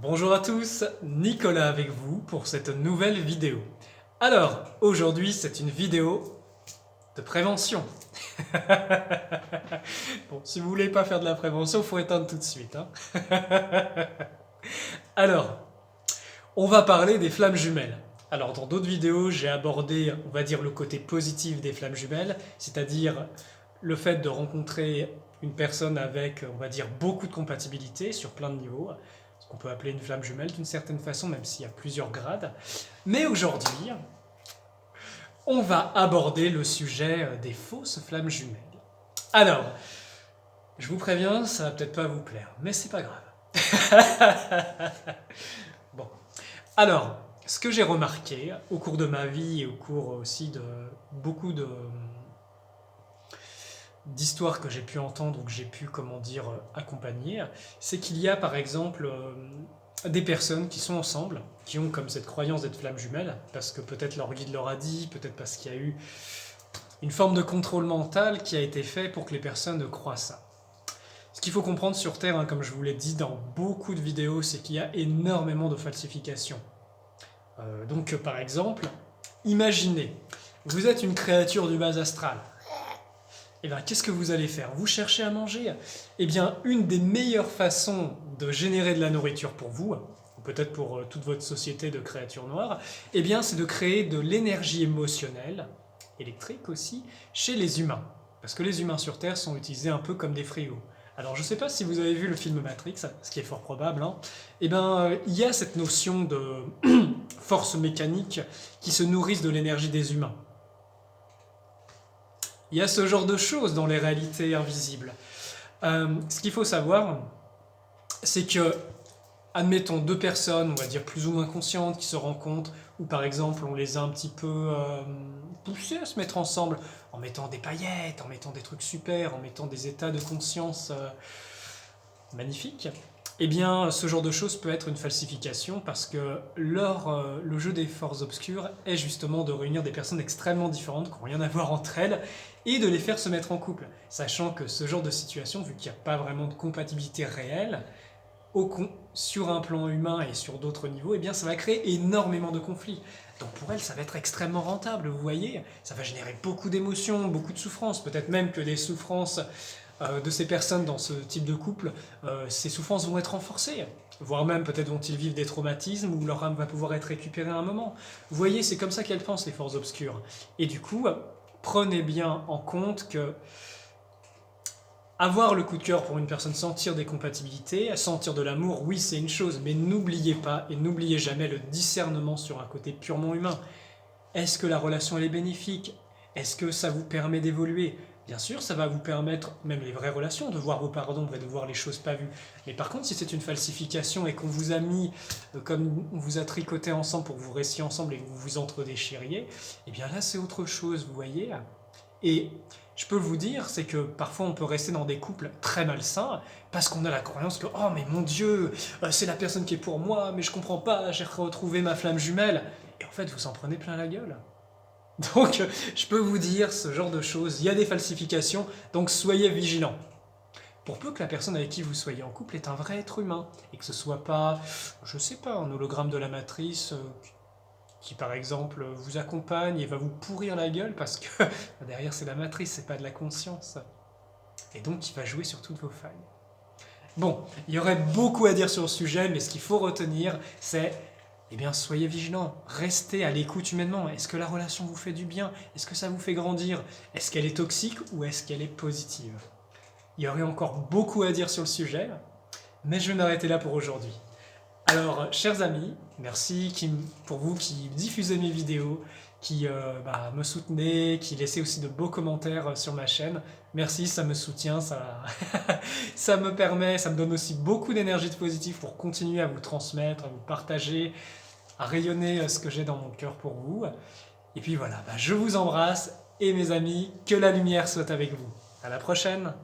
Bonjour à tous, Nicolas avec vous pour cette nouvelle vidéo. Alors, aujourd'hui c'est une vidéo de prévention. Bon, si vous voulez pas faire de la prévention, il faut éteindre tout de suite, hein. Alors, on va parler des flammes jumelles. Alors, dans d'autres vidéos, j'ai abordé, on va dire, le côté positif des flammes jumelles, c'est-à-dire le fait de rencontrer une personne avec, on va dire, beaucoup de compatibilité sur plein de niveaux, ce qu'on peut appeler une flamme jumelle d'une certaine façon, même s'il y a plusieurs grades. Mais aujourd'hui, on va aborder le sujet des fausses flammes jumelles. Alors, je vous préviens, ça va peut-être pas vous plaire, mais c'est pas grave. Bon, alors, ce que j'ai remarqué au cours de ma vie et au cours aussi de beaucoup d'histoires que j'ai pu entendre ou que j'ai pu, comment dire, accompagner, c'est qu'il y a par exemple des personnes qui sont ensemble, qui ont comme cette croyance d'être flammes jumelles, parce que peut-être leur guide leur a dit, peut-être parce qu'il y a eu une forme de contrôle mental qui a été fait pour que les personnes croient ça. Ce qu'il faut comprendre sur Terre, hein, comme je vous l'ai dit dans beaucoup de vidéos, c'est qu'il y a énormément de falsifications. Donc par exemple, imaginez, vous êtes une créature du bas astral. Et bien qu'est-ce que vous allez faire? Vous cherchez à manger? Eh bien, une des meilleures façons de générer de la nourriture pour vous, ou peut-être pour toute votre société de créatures noires, eh bien c'est de créer de l'énergie émotionnelle, électrique aussi, chez les humains. Parce que les humains sur Terre sont utilisés un peu comme des frigos. Alors je ne sais pas si vous avez vu le film Matrix, ce qui est fort probable, hein. Eh bien il y a cette notion de force mécanique qui se nourrissent de l'énergie des humains. Il y a ce genre de choses dans les réalités invisibles. Ce qu'il faut savoir, c'est que, admettons, deux personnes, on va dire plus ou moins conscientes, qui se rencontrent, ou par exemple on les a un petit peu poussées à se mettre ensemble, en mettant des paillettes, en mettant des trucs super, en mettant des états de conscience magnifiques, eh bien ce genre de choses peut être une falsification parce que le jeu des forces obscures est justement de réunir des personnes extrêmement différentes qui n'ont rien à voir entre elles et de les faire se mettre en couple, sachant que ce genre de situation, vu qu'il n'y a pas vraiment de compatibilité réelle, sur un plan humain et sur d'autres niveaux, eh bien ça va créer énormément de conflits. Donc pour elles, ça va être extrêmement rentable, vous voyez, ça va générer beaucoup d'émotions, beaucoup de souffrances, peut-être même que les souffrances de ces personnes dans ce type de couple, ces souffrances vont être renforcées, voire même peut-être vont-ils vivre des traumatismes où leur âme va pouvoir être récupérée à un moment. Vous voyez, c'est comme ça qu'elles pensent, les forces obscures. Et du coup, prenez bien en compte que avoir le coup de cœur pour une personne, sentir des compatibilités, sentir de l'amour, oui c'est une chose, mais n'oubliez pas et n'oubliez jamais le discernement sur un côté purement humain. Est-ce que la relation elle est bénéfique? Est-ce que ça vous permet d'évoluer? Bien sûr, ça va vous permettre, même les vraies relations, de voir vos parts d'ombre et de voir les choses pas vues. Mais par contre, si c'est une falsification et qu'on vous a mis, comme on vous a tricoté ensemble pour que vous restiez ensemble et que vous vous entre-déchiriez, eh bien là c'est autre chose, vous voyez. Et je peux vous dire, c'est que parfois on peut rester dans des couples très malsains parce qu'on a la croyance que oh mais mon Dieu, c'est la personne qui est pour moi, mais je comprends pas, j'ai retrouvé ma flamme jumelle. Et en fait, vous en prenez plein la gueule. Donc, je peux vous dire ce genre de choses. Il y a des falsifications, donc soyez vigilants. Pour peu que la personne avec qui vous soyez en couple est un vrai être humain et que ce soit pas, je sais pas, un hologramme de la matrice qui par exemple vous accompagne et va vous pourrir la gueule parce que derrière c'est la matrice, c'est pas de la conscience. Et donc qui va jouer sur toutes vos failles. Bon, il y aurait beaucoup à dire sur le sujet, mais ce qu'il faut retenir, c'est, eh bien, soyez vigilants, restez à l'écoute humainement. Est-ce que la relation vous fait du bien? Est-ce que ça vous fait grandir? Est-ce qu'elle est toxique ou est-ce qu'elle est positive? Il y aurait encore beaucoup à dire sur le sujet, mais je vais m'arrêter là pour aujourd'hui. Alors, chers amis, merci pour vous qui diffusez mes vidéos, qui me soutenez, qui laissez aussi de beaux commentaires sur ma chaîne. Merci, ça me soutient, ça me permet, ça me donne aussi beaucoup d'énergie positive pour continuer à vous transmettre, à vous partager, à rayonner ce que j'ai dans mon cœur pour vous. Et puis voilà, je vous embrasse et mes amis, que la lumière soit avec vous. À la prochaine!